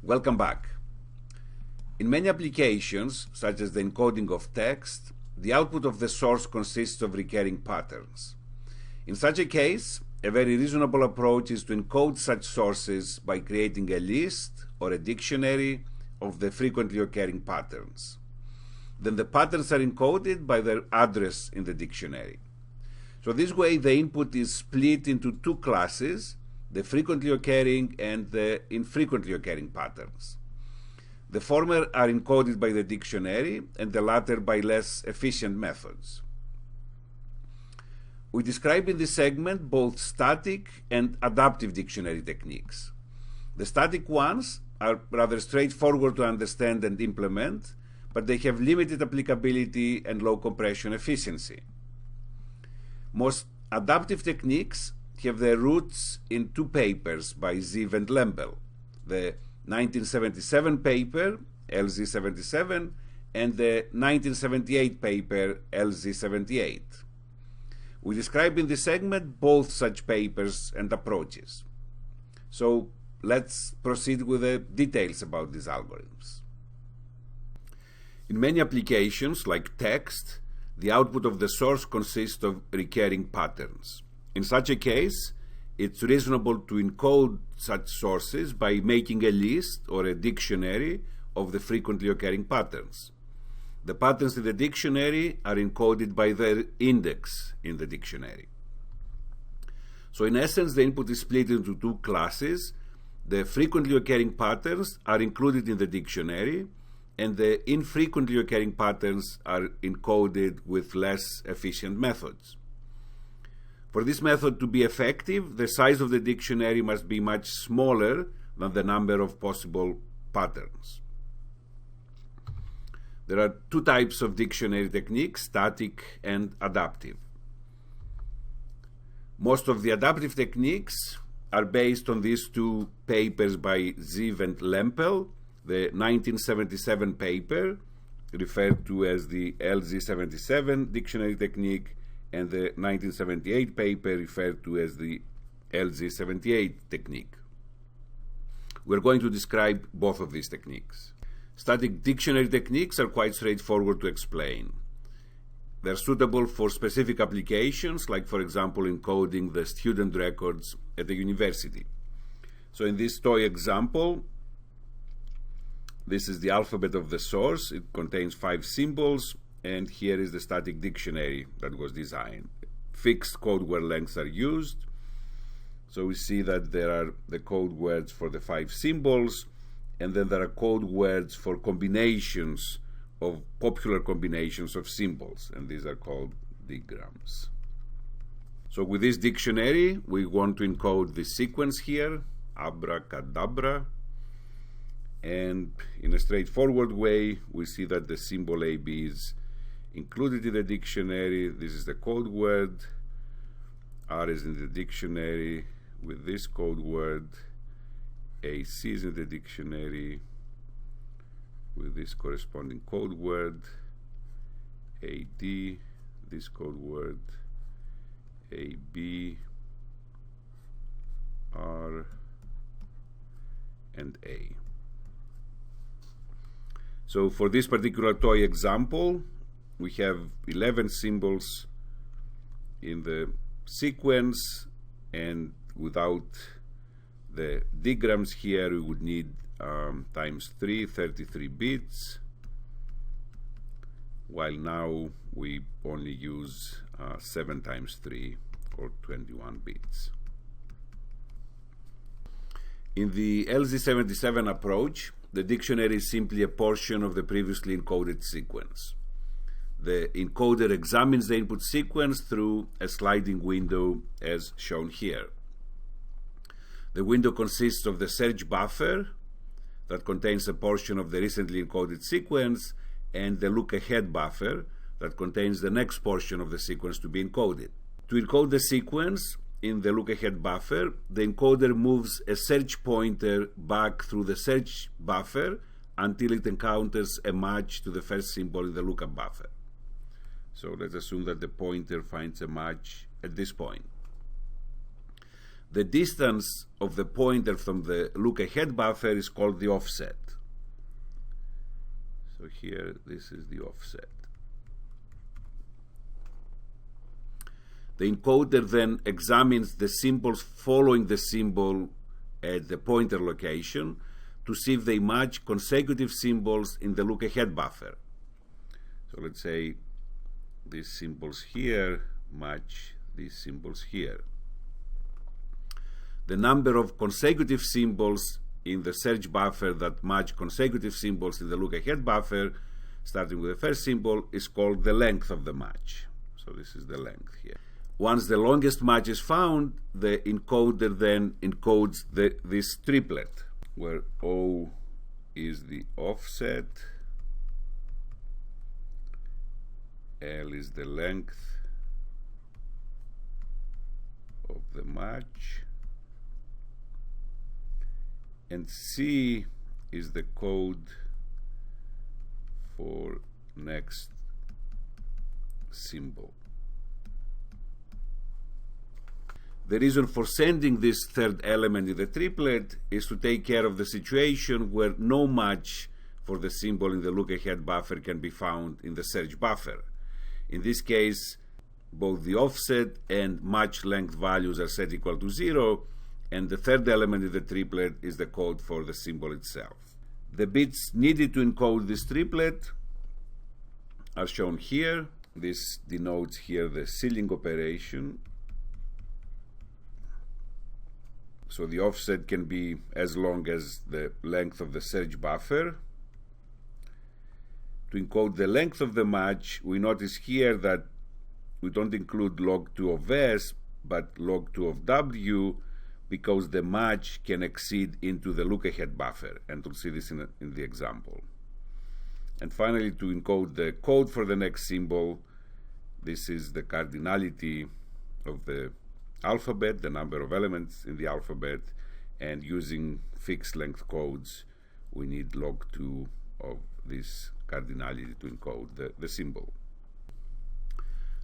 Welcome back. In many applications, such as the encoding of text, the output of the source consists of recurring patterns. In such a case, a very reasonable approach is to encode such sources by creating a list or a dictionary of the frequently occurring patterns. Then the patterns are encoded by their address in the dictionary. So this way the input is split into two classes, the frequently occurring and the infrequently occurring patterns. The former are encoded by the dictionary and the latter by less efficient methods. We describe in this segment both static and adaptive dictionary techniques. The static ones are rather straightforward to understand and implement, but they have limited applicability and low compression efficiency. Most adaptive techniques have their roots in two papers by Ziv and Lempel, the 1977 paper, LZ77, and the 1978 paper, LZ78. We describe in this segment both such papers and approaches. So let's proceed with the details about these algorithms. In many applications, like text, the output of the source consists of recurring patterns. In such a case, it's reasonable to encode such sources by making a list or a dictionary of the frequently occurring patterns. The patterns in the dictionary are encoded by their index in the dictionary. So in essence, the input is split into two classes. The frequently occurring patterns are included in the dictionary, and the infrequently occurring patterns are encoded with less efficient methods. For this method to be effective, the size of the dictionary must be much smaller than the number of possible patterns. There are two types of dictionary techniques, static and adaptive. Most of the adaptive techniques are based on these two papers by Ziv and Lempel, the 1977 paper, referred to as the LZ77 dictionary technique, and the 1978 paper referred to as the LZ78 technique. We're going to describe both of these techniques. Static dictionary techniques are quite straightforward to explain. They're suitable for specific applications, like, for example, encoding the student records at a university. So in this toy example, this is the alphabet of the source. It contains 5 symbols, and here is the static dictionary that was designed. Fixed code word lengths are used. So we see that there are the code words for the 5 symbols, and then there are code words for combinations of popular combinations of symbols, and these are called digrams. So with this dictionary, we want to encode the sequence here, abracadabra, and in a straightforward way, we see that the symbol AB is included in the dictionary. This is the code word. R is in the dictionary with this code word. AC is in the dictionary with this corresponding code word. AD, this code word. AB, R, and A. So for this particular toy example, we have 11 symbols in the sequence, and without the digrams here, we would need times 3, 33 bits, while now we only use 7 times 3, or 21 bits. In the LZ77 approach, the dictionary is simply a portion of the previously encoded sequence. The encoder examines the input sequence through a sliding window as shown here. The window consists of the search buffer that contains a portion of the recently encoded sequence and the look-ahead buffer that contains the next portion of the sequence to be encoded. To encode the sequence in the look-ahead buffer, the encoder moves a search pointer back through the search buffer until it encounters a match to the first symbol in the lookup buffer. So let's assume that the pointer finds a match at this point. The distance of the pointer from the look ahead buffer is called the offset. So here, this is the offset. The encoder then examines the symbols following the symbol at the pointer location to see if they match consecutive symbols in the look ahead buffer. So let's say these symbols here match these symbols here. The number of consecutive symbols in the search buffer that match consecutive symbols in the look ahead buffer, starting with the first symbol, is called the length of the match. So this is the length here. Once the longest match is found, the encoder then encodes this triplet, where O is the offset, L is the length of the match, and C is the code for next symbol. The reason for sending this third element in the triplet is to take care of the situation where no match for the symbol in the look ahead buffer can be found in the search buffer. In this case, both the offset and match length values are set equal to 0, and the third element in the triplet is the code for the symbol itself. The bits needed to encode this triplet are shown here. This denotes here the sealing operation. So the offset can be as long as the length of the search buffer. To encode the length of the match, we notice here that we don't include log2 of S, but log2 of W, because the match can exceed into the look-ahead buffer, and we'll see this in the example. And finally, to encode the code for the next symbol, this is the cardinality of the alphabet, the number of elements in the alphabet, and using fixed length codes, we need log2 of this cardinality to encode the symbol.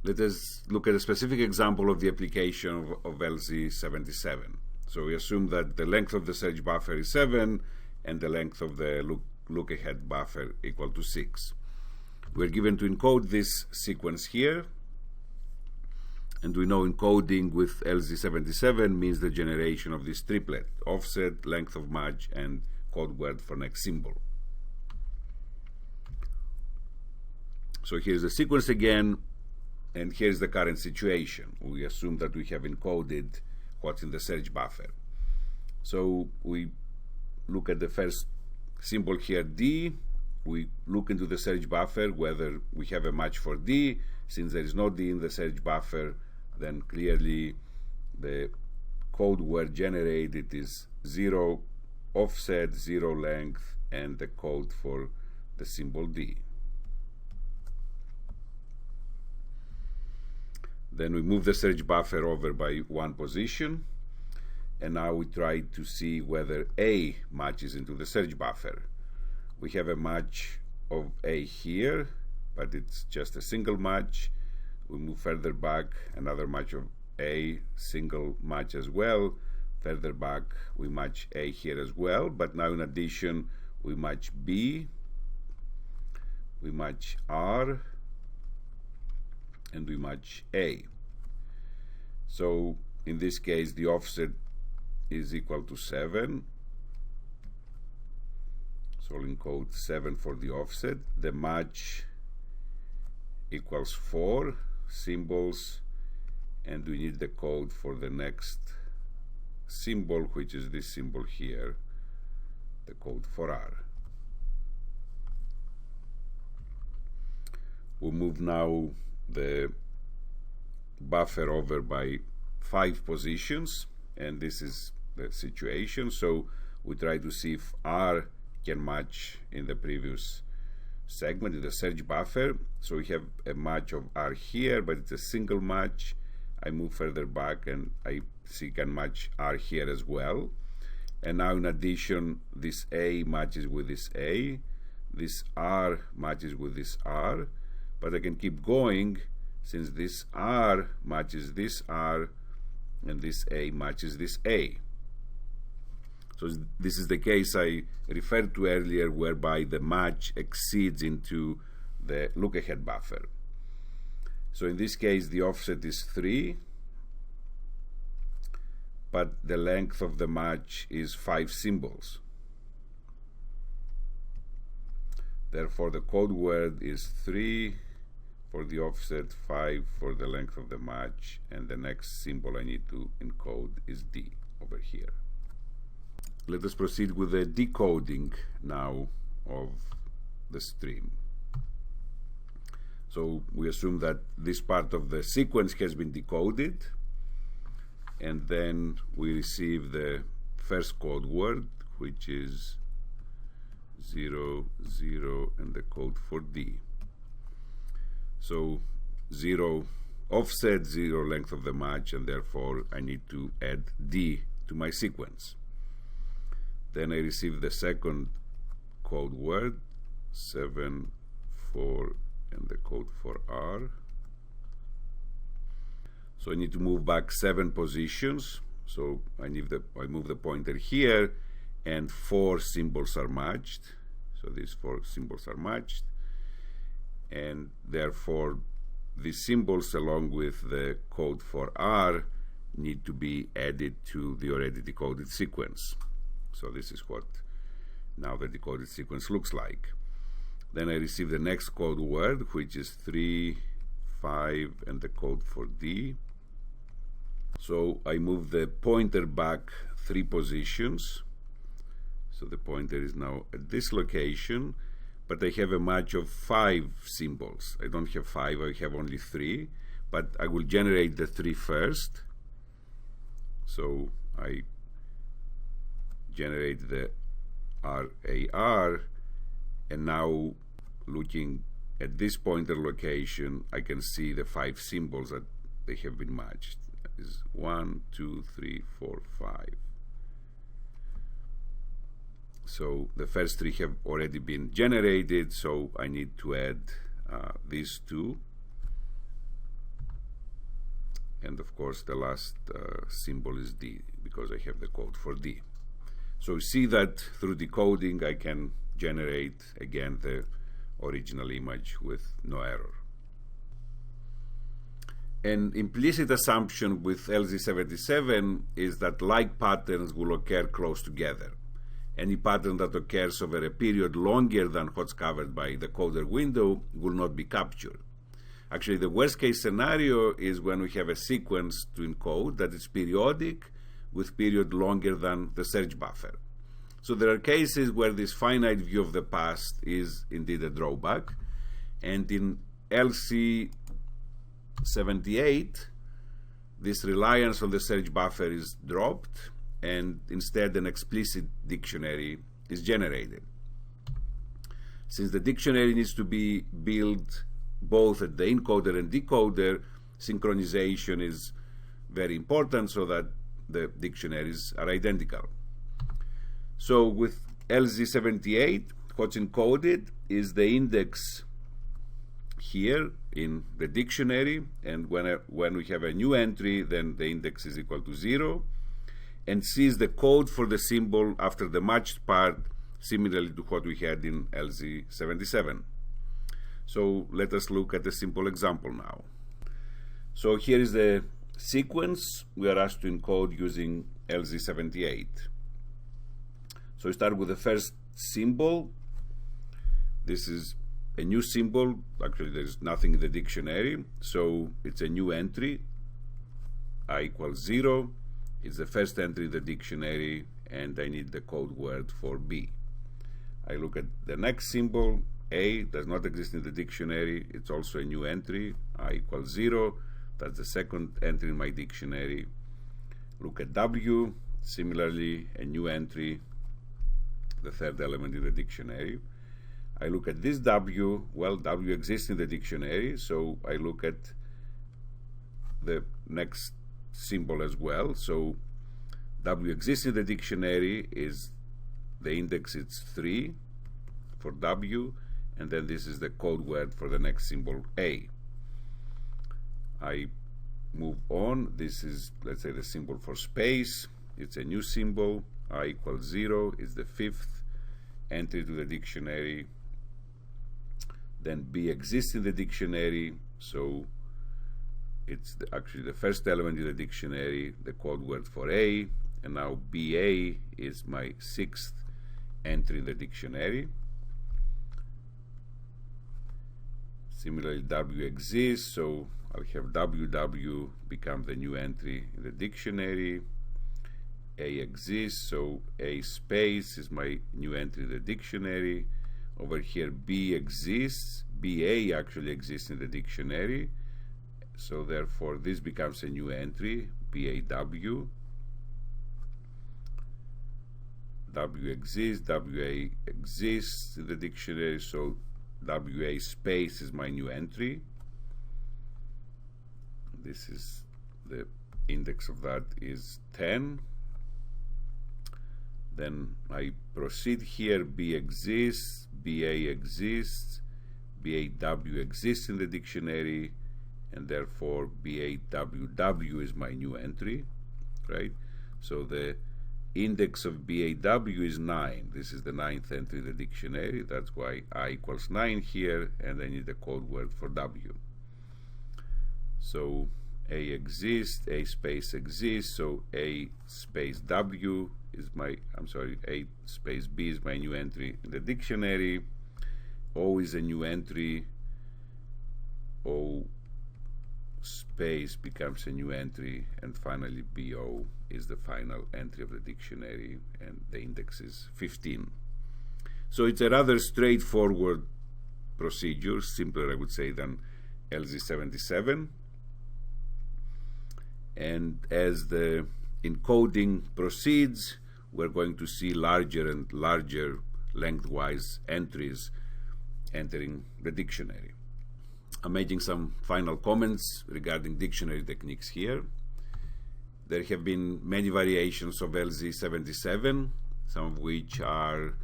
Let us look at a specific example of the application of LZ77. So we assume that the length of the search buffer is 7 and the length of the look ahead buffer equal to 6. We're given to encode this sequence here, and we know encoding with LZ77 means the generation of this triplet: offset, length of match, and code word for next symbol. So here's the sequence again, and here's the current situation. We assume that we have encoded what's in the search buffer. So we look at the first symbol here, D. We look into the search buffer whether we have a match for D. Since there is no D in the search buffer, then clearly the code word generated is 0 offset, 0 length, and the code for the symbol D. Then we move the search buffer over by 1 position, and now we try to see whether A matches into the search buffer. We have a match of A here, but it's just a single match. We move further back, another match of A, single match as well. Further back, we match A here as well, but now in addition, we match B, we match R, and we match A. So in this case, the offset is equal to 7. So I'll encode 7 for the offset. The match equals 4 symbols, and we need the code for the next symbol, which is this symbol here, the code for R. We'll move now the buffer over by 5 positions, and this is the situation. So we try to see if R can match in the previous segment in the search buffer. So we have a match of R here, but it's a single match. I move further back and I see can match R here as well. And now in addition, this A matches with this A, this R matches with this R, but I can keep going. Since this R matches this R, and this A matches this A. So this is the case I referred to earlier, whereby the match exceeds into the look-ahead buffer. So in this case, the offset is 3, but the length of the match is 5 symbols. Therefore, the code word is 3 for the offset, 5 for the length of the match, and the next symbol I need to encode is D over here. Let us proceed with the decoding now of the stream. So we assume that this part of the sequence has been decoded, and then we receive the first code word, which is 0, 0, and the code for D. So 0 offset, 0 length of the match, and therefore I need to add D to my sequence. Then I receive the second code word, 7, 4, and the code for R. So I need to move back 7 positions. So I move the pointer here, and 4 symbols are matched. So these 4 symbols are matched, and therefore these symbols, along with the code for R, need to be added to the already decoded sequence. So this is what now the decoded sequence looks like. Then I receive the next code word, which is 3, 5, and the code for D. So I move the pointer back 3 positions. So the pointer is now at this location, but I have a match of 5 symbols. I don't have 5, I have only 3, but I will generate the 3 first. So I generate the RAR, and now looking at this pointer location, I can see the 5 symbols that they have been matched. That is 1, 2, 3, 4, 5. So the first 3 have already been generated, so I need to add these 2. And of course the last symbol is D, because I have the code for D. So you see that through decoding I can generate again the original image with no error. An implicit assumption with LZ77 is that like patterns will occur close together. Any pattern that occurs over a period longer than what's covered by the coder window will not be captured. Actually, the worst case scenario is when we have a sequence to encode that is periodic with period longer than the search buffer. So there are cases where this finite view of the past is indeed a drawback, and in LZ78 this reliance on the search buffer is dropped, and instead an explicit dictionary is generated. Since the dictionary needs to be built both at the encoder and decoder, synchronization is very important so that the dictionaries are identical. So with LZ78, what's encoded is the index here in the dictionary, and when we have a new entry, then the index is equal to 0, and sees the code for the symbol after the matched part, similarly to what we had in LZ77. So let us look at a simple example now. So here is the sequence we are asked to encode using LZ78. So we start with the first symbol. This is a new symbol. Actually, there is nothing in the dictionary, so it's a new entry. I equals 0. It's the first entry in the dictionary, and I need the code word for B. I look at the next symbol. A does not exist in the dictionary. It's also a new entry. I equals 0. That's the second entry in my dictionary. Look at W. Similarly, a new entry, the third element in the dictionary. I look at this W. Well, W exists in the dictionary, so I look at the next symbol as well. So W exists in the dictionary, is the index, it's 3 for W, and then this is the code word for the next symbol, A. I move on, this is, let's say, the symbol for space. It's a new symbol. I equals 0 is the fifth entry to the dictionary. Then B exists in the dictionary, so it's actually the first element in the dictionary, the code word for A, and now BA is my sixth entry in the dictionary. Similarly, W exists, so I'll have WW become the new entry in the dictionary. A exists, so A space is my new entry in the dictionary. Over here, B exists, BA actually exists in the dictionary, so therefore this becomes a new entry, BAW. W exists, WA exists in the dictionary, so WA space is my new entry. This is the index of that is 10. Then I proceed here, B exists, BA exists, BAW exists in the dictionary, and therefore BAWW is my new entry, right? So the index of BAW is 9. This is the 9th entry in the dictionary. That's why I equals 9 here, and I need a code word for W. So A exists, A space exists, so A space W is my, A space B is my new entry in the dictionary. O is a new entry. O space becomes a new entry, and finally BO is the final entry of the dictionary, and the index is 15. So it's a rather straightforward procedure, simpler I would say than LZ77. And as the encoding proceeds, we're going to see larger and larger lengthwise entries entering the dictionary. I'm making some final comments regarding dictionary techniques here. There have been many variations of LZ77, some of which are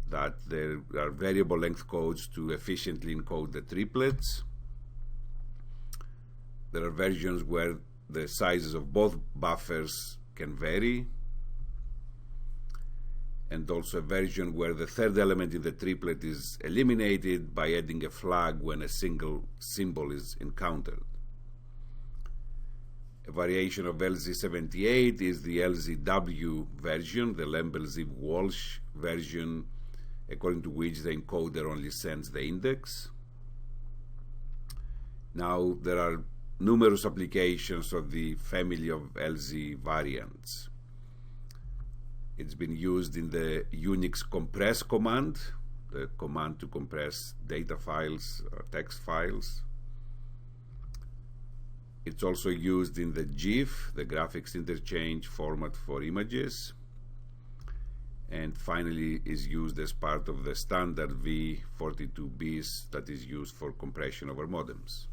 that there are variable length codes to efficiently encode the triplets. There are versions where the sizes of both buffers can vary, and also a version where the third element in the triplet is eliminated by adding a flag when a single symbol is encountered. A variation of LZ78 is the LZW version, the Lembel-Ziv-Walsh version, according to which the encoder only sends the index. Now, there are numerous applications of the family of LZ variants. It's been used in the Unix compress command, the command to compress data files or text files. It's also used in the GIF, the graphics interchange format for images, and finally is used as part of the standard V42 bis that is used for compression over modems.